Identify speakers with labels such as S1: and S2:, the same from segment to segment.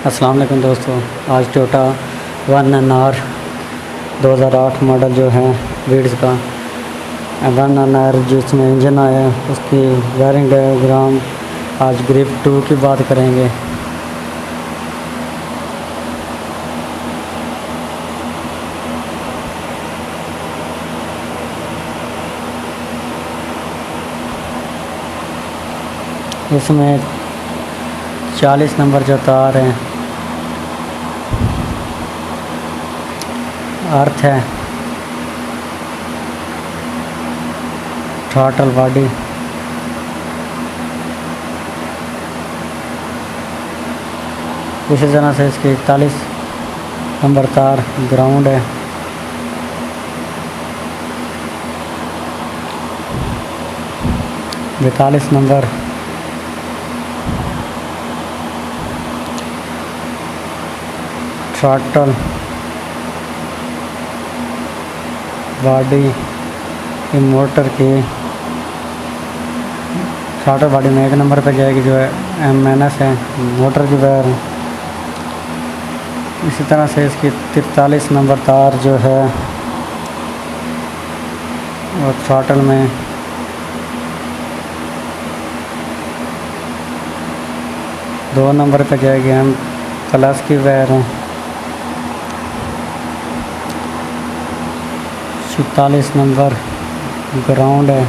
S1: अस्सलाम वालेकुम दोस्तों। आज Toyota one N R 2008 model जो है वीड्स का वन एन आर जिसमें इंजन आया है उसकी वायरिंग डायग्राम आज ग्रिप 2 की बात करेंगे। इसमें 40 नंबर जो तार हैं अर्थ है, थ्रॉटल बॉडी, इसी तरह से इसकी 41 नंबर तार ग्राउंड है। बैतालीस नंबर थ्रॉटल बॉडी मोटर की थ्रॉटल बॉडी में 1 नंबर पे जाएगी जो है MNS है मोटर की वायर। इसी तरह से इसकी 43 नंबर तार जो है और थ्रॉटल में दो नंबर पे जाएगी M+ की वायर है। 46 नंबर ग्राउंड है।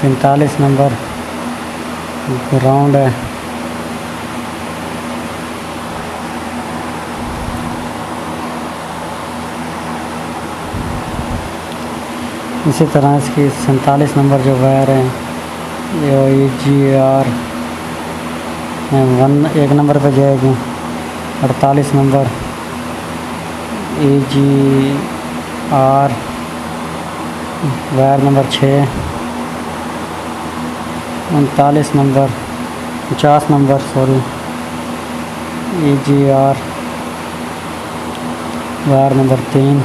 S1: 45 नंबर ग्राउंड है। इसी तरह इसकी 47 नंबर जो वायर है EGR 1 नंबर पे जाएगी। 48 number EGR wire number 6। 49 number 50 number EGR wire number 3।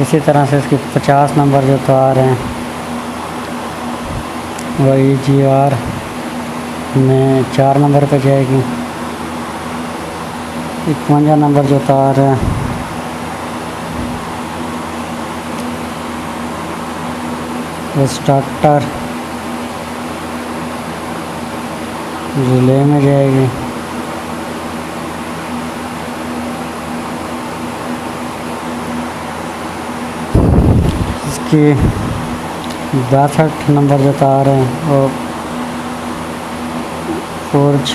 S1: इसी तरह से इसकी 50 नंबर जो तार हैं वह EGR में 4 नंबर पे जाएगी। 51 नंबर जो तार है वो स्टार्टर रिले में जाएगी। इसकी 62 नंबर जो तार है वो फोर्ज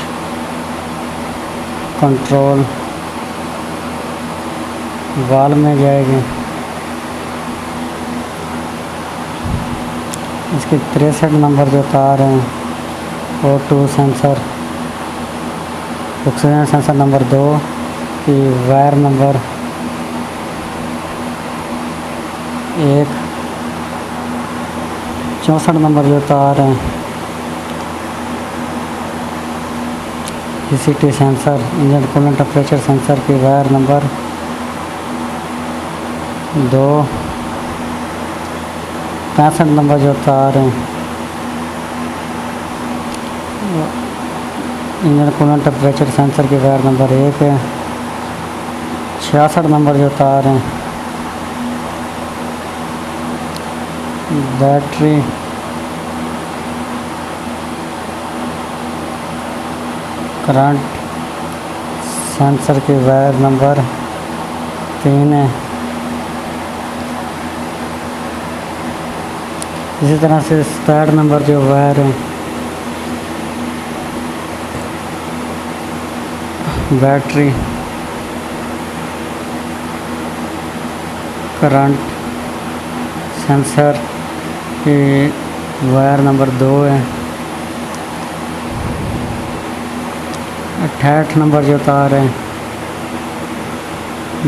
S1: कंट्रोल वाल में जाएगी। इसकी 63 नंबर जो तार हैं O2 sensor oxygen sensor number 2 की वायर नंबर 1। 64 नंबर जो तार हैं ECT sensor engine coolant temperature sensor की वायर नंबर 2। 65 नंबर जो तार हैं इंजन कूलेंट टेम्परेचर सेंसर की वायर नंबर 1 है। 66 नंबर जो तार हैं बैटरी करंट सेंसर की वायर नंबर 3 है। इसी तरह से 67 नंबर जो वायर है बैटरी करंट सेंसर की वायर नंबर 2 है। 68 नंबर जो तार है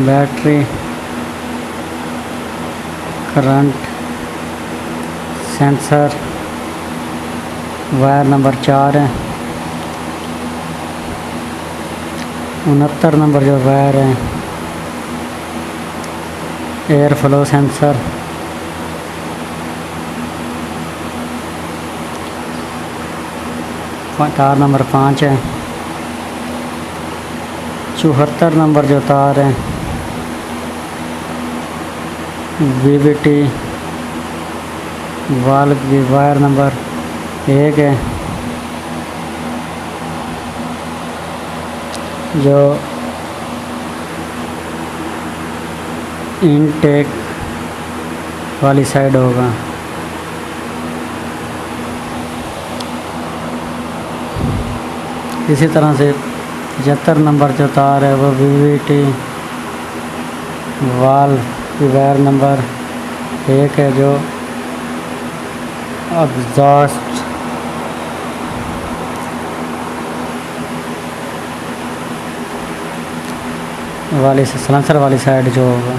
S1: battery current sensor wire number 4 है। 69 नंबर जो वायर है एयर फ्लो सेंसर। तार नंबर 5 है। 74 नंबर जो तार है VVT वाल्व की वायर नंबर 1 है। जो इनटेक वाली साइड होगा। इसी तरह से 75 नंबर जो तार है वो VVT वाल्व की वायर नंबर 1 है। जो एग्जॉस्ट वाली सलेंसर वाली साइड जो होगा।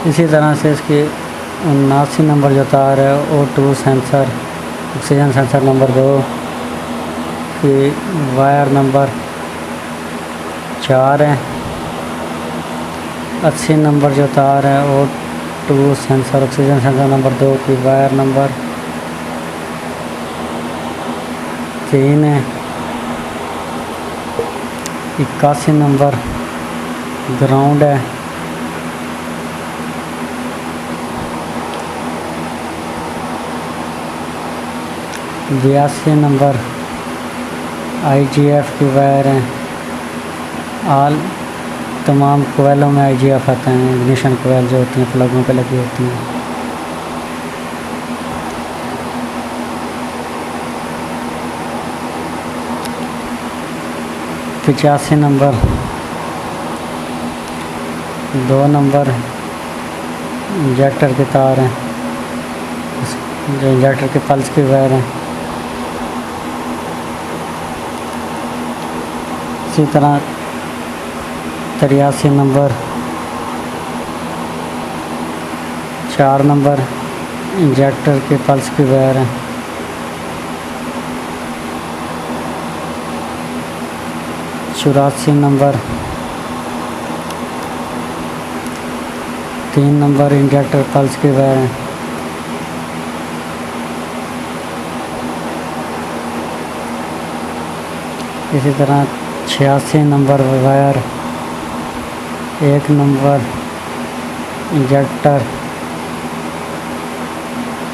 S1: इसी तरह से इसकी 79 नंबर जो तार है O2 sensor oxygen sensor number 2 की वायर नंबर 4 है। 80 नंबर जो तार है O2 sensor oxygen sensor number 2 की वायर नंबर 3 है। 81 नंबर ग्राउंड है। 82 नंबर IGF की वायर है। आल तमाम कोयलों में IGF आते हैं, इग्निशन कोयल जो होती हैं प्लगों पे लगी होती हैं। पचासी नंबर 2 नंबर इंजेक्टर के तार हैं, जो इंजेक्टर के पल्स की वायर हैं। इसी तरह 83 नंबर 4 नंबर इंजेक्टर के पल्स की वायर हैं। 84 नंबर 3 नंबर इंजेक्टर पल्स की वायर हैं। इसी तरह 86 number wire 1 number injector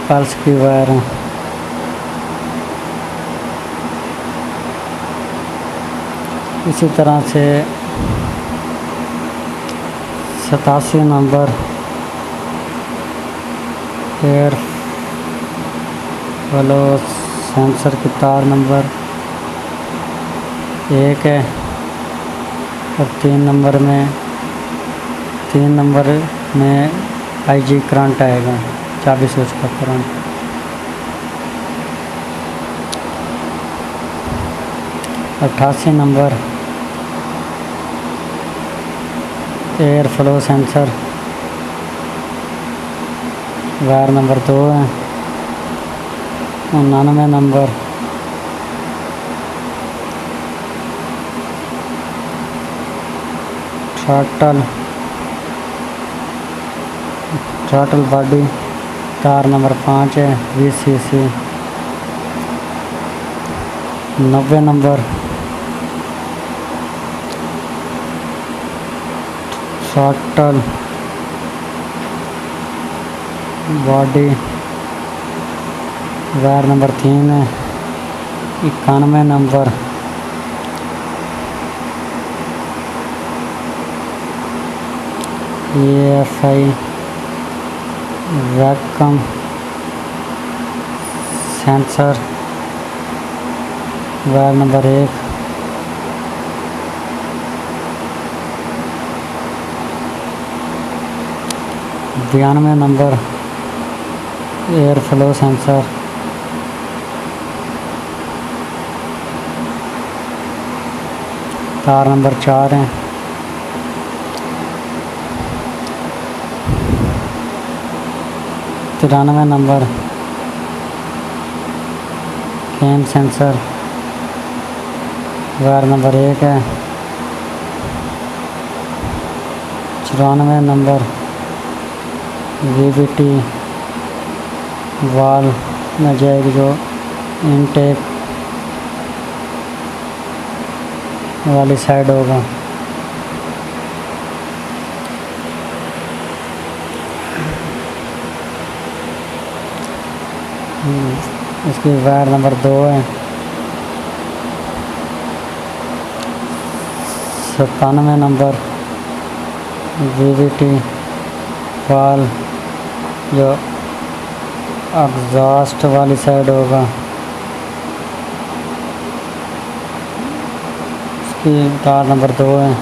S1: pulse की वायर हैं। इसी तरह से 87 नंबर एयर फ्लो सेंसर की तार नंबर 1 है। और 3 नंबर में IG करंट आएगा, चाबी स्विच का current. 88 number air flow sensor wire number 2 है। 99 नंबर थ्रॉटल बॉडी तार नंबर 5 है VCC। 90 number throttle body wire number 3 है। 91 number EFI vacuum sensor wire number 1। 92 number air flow sensor तार number 4 है। 93 number cam sensor wire number 1 है। 94 number VVT वाल में जाएगी जो इनटेक वाली साइड होगा। इसकी वायर नंबर 2 है। 97 नंबर VVT वाल जो एग्जॉस्ट वाली साइड होगा। इसकी तार नंबर 2 है।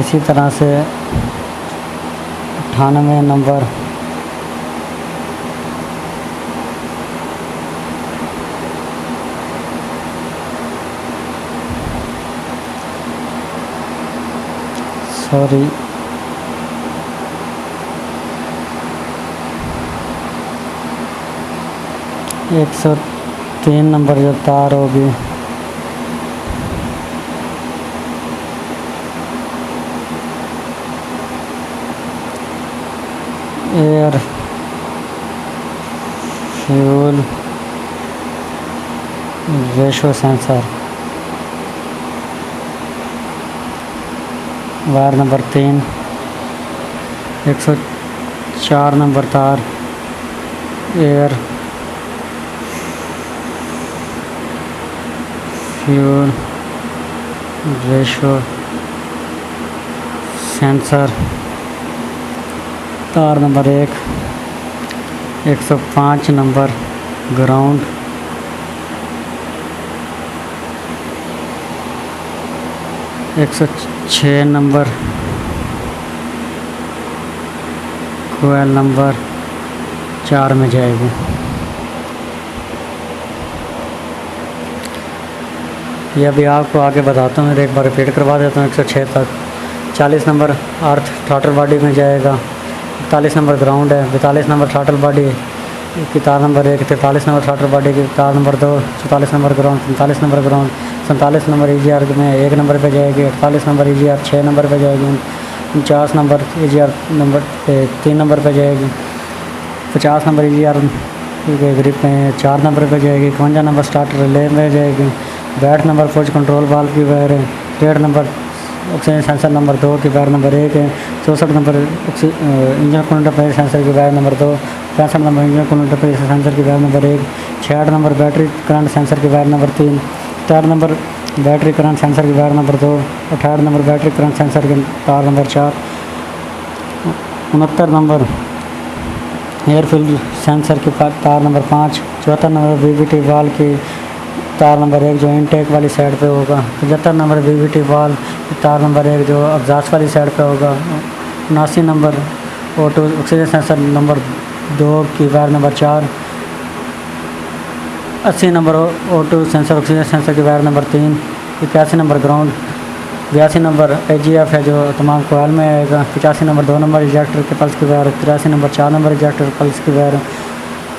S1: इसी तरह से 98 नंबर सॉरी 103 नंबर जो तार होगी air fuel ratio sensor. Wire number 3 104 number तार एयर फ्यूल रेशो सेंसर। तार नंबर 1 105 नंबर ग्राउंड। 106 नंबर कोयल नंबर 4 में जाएगी। ये अभी आपको आगे बताता हूँ, एक बार रिपीट करवा देता हूँ। 106 तक 40 नंबर अर्थ थ्रॉटल बॉडी में जाएगा। 41 नंबर ग्राउंड है। 42 नंबर थ्रॉटल बॉडी की तार नंबर 1। 43 नंबर थ्रॉटल बॉडी की तार number 2। 44 number ground. 45 number ground. 47 number EGR में 1 नंबर पे जाएगी। 48 नंबर EGR 6 नंबर पे जाएगी। 49 नंबर EGR नंबर 3 नंबर पे जाएगी। 50 नंबर EGR के ग्रिप में 4 नंबर पे जाएगी। 51 नंबर स्टार्टर रिले में जाएगी। 62 नंबर फौज कंट्रोल वाल्व की वायर है। 63 नंबर ऑक्सीजन सेंसर नंबर 2 की वायर नंबर 1 है। 64 number engine coolant pressure sensor की wire number 2। 65 number engine coolant pressure sensor की wire number 1। 66 number battery current sensor की wire number 3। 4 number battery current sensor की wire number 2। 68 number battery current sensor की तार number 4। 69 number air field sensor की तार number 5। 74 number VVT वाल की तार नंबर 1 जो इनटेक वाली साइड पे होगा। 75 नंबर VVT वाल तार नंबर 1 जो एग्जॉस्ट वाली साइड पे होगा। 79 number O2 oxygen sensor number 2 की wire number 4। 80 number O2 sensor oxygen sensor की wire number 3। 81 number ground. 82 number AGF है जो तमाम कोयल में आएगा। 85 नंबर 2 नंबर इंजेक्टर के पल्स की wire. 83 number 4 number injector pulse की wire.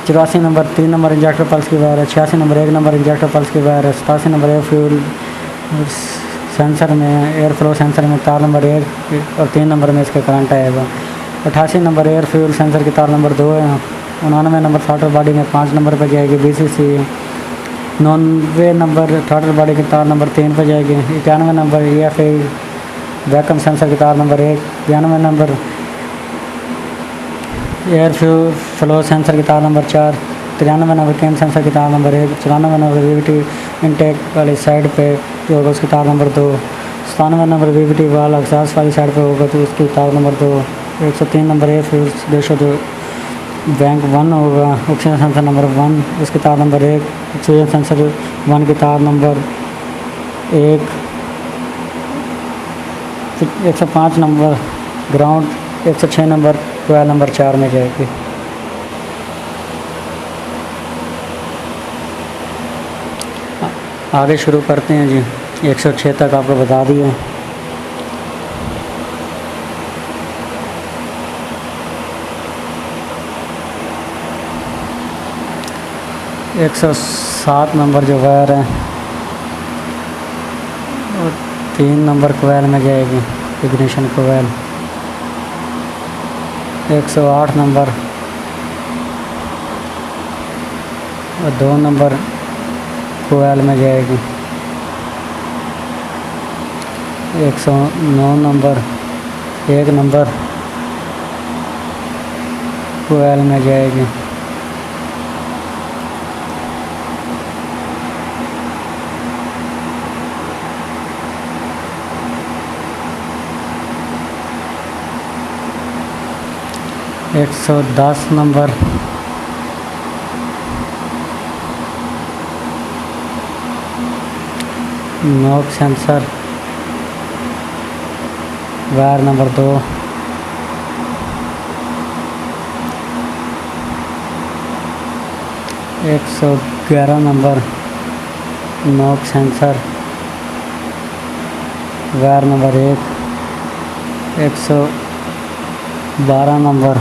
S1: 84 number 3 number injector pulse की वायर है। 86 नंबर 1 नंबर इंजेक्टर पल्स की वायर है। 87 नंबर एयर फ्यूल सेंसर में एयर फ्लो सेंसर में तार नंबर 1 और 3 नंबर में इसके करंट आएगा। 88 नंबर एयर फ्यूल सेंसर की तार नंबर 2 है। 99 नंबर थ्रॉटल बॉडी में 5 नंबर पर जाएगी BCC। 99 नंबर थ्रॉटल बॉडी की तार नंबर 3 पर जाएगी। 91 नंबर EFA वैक्यूम सेंसर की तार number 1। 92 number air flow sensor की तार नंबर 4। 93 नंबर कैम सेंसर की तार नंबर 1। 94 नंबर VVT इनटेक वाली साइड पे जो होगा उसकी तार नंबर 2। 97 नंबर VVT वाल एग्जॉस्ट वाली साइड पे होगा तो उसकी तार number 2। 103 number air fuel ratio जो बैंक 1 होगा। ऑक्सीजन सेंसर नंबर 1 इसकी तार नंबर 1। ऑक्सीजन सेंसर 1 की तार नंबर 1। 105 number ground. 106 नंबर कोयल नंबर 4 में जाएगी। आगे शुरू करते हैं जी। 106 तक आपको बता दिए। 107 नंबर जो वायर है वो 3 नंबर कोयल में जाएगी, इग्निशन कोयल। 108 नंबर और 2 नंबर कोयल में जाएगी। 109 नंबर 1 नंबर कोयल में जाएगी। 110 number knock sensor wire number 2। 111 number knock sensor wire number 1। 112 number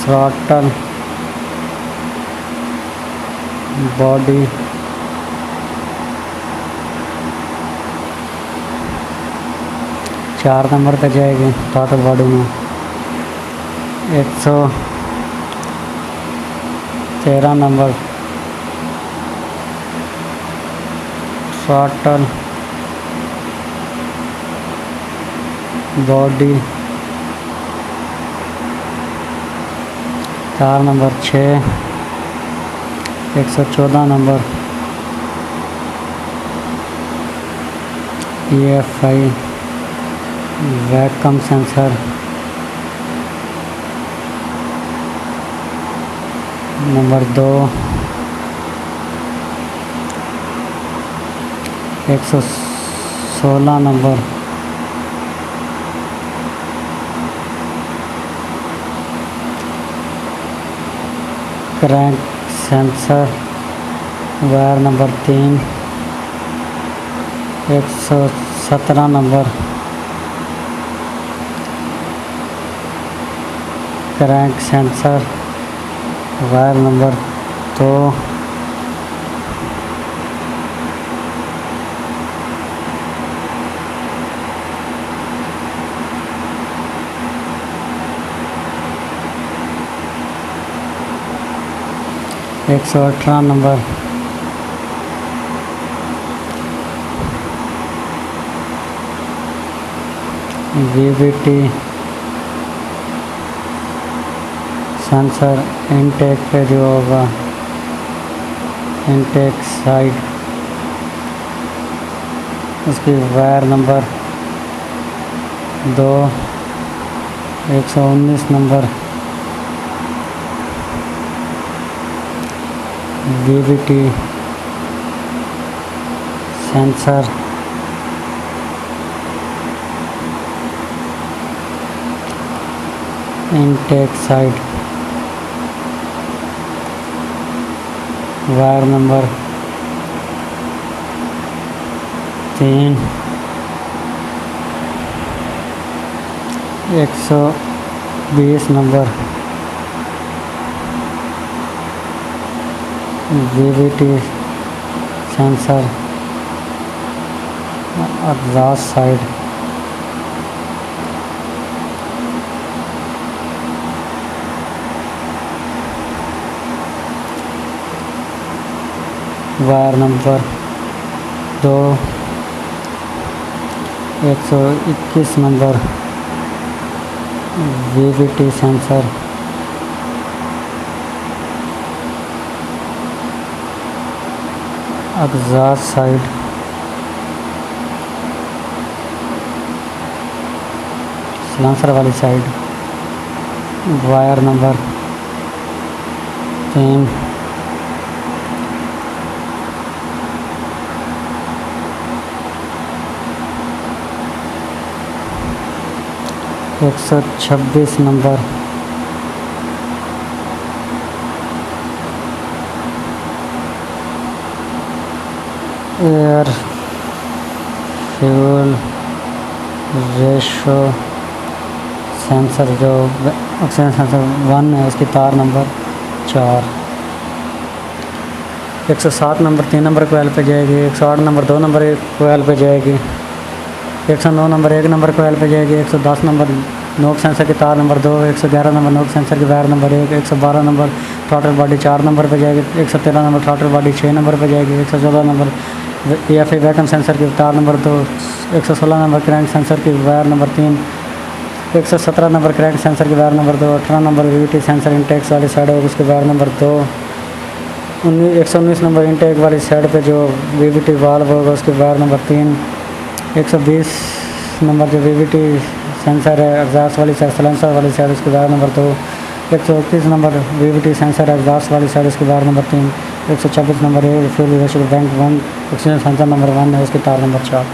S1: throttle body चार नंबर पे जाएगी थ्रॉटल बॉडी में। 113 number throttle body 4 number 6। 114 number EFI vacuum sensor number 2। 116 number crank sensor wire number 3। 117 number crank sensor wire number 2। 118 number VVT sensor intake पे जो होगा intake side उसकी wire number 2। 119 number VVT sensor intake side wire number 3। 120 number VVT sensor exhaust side wire number 2। 121 number VVT sensor exhaust side silencer वाली side wire number 3। 126 number air fuel ratio sensor जो oxygen sensor 1 है उसकी तार number 4। 107 number 3 number कोयल पे जाएगी। 108 number 2 number कोयल पे जाएगी। 109 number 1 number कोयल पे जाएगी। 110 नंबर नोक सेंसर की तार नंबर 2। 111 नंबर नोक सेंसर की wire number 1। 112 number throttle body 4 number पे जाएगी। 113 नंबर थ्रॉटल बॉडी 6 नंबर पे जाएगी। 114 नंबर EFI वैक्यूम सेंसर की तार नंबर 2। 116 नंबर क्रैंक सेंसर की wire number 3। 117 number crank sensor की wire number 2। 18 number VVT sensor intakes वाली साइड होगी उसकी वायर नंबर 2। 119 नंबर इंटेक वाली साइड पे जो VVT वाल्व होगा उसकी वायर नंबर 3। 120 नंबर जो VVT सेंसर है एग्जॉस्ट वाली साइड सलेंसर वाली साइड उसकी wire number 2। 131 number VVT sensor है एग्जॉस्ट वाली साइड उसकी wire number 3। 126 number fuel bank 1 oxygen sensor number 1 है उसकी तार नंबर 4।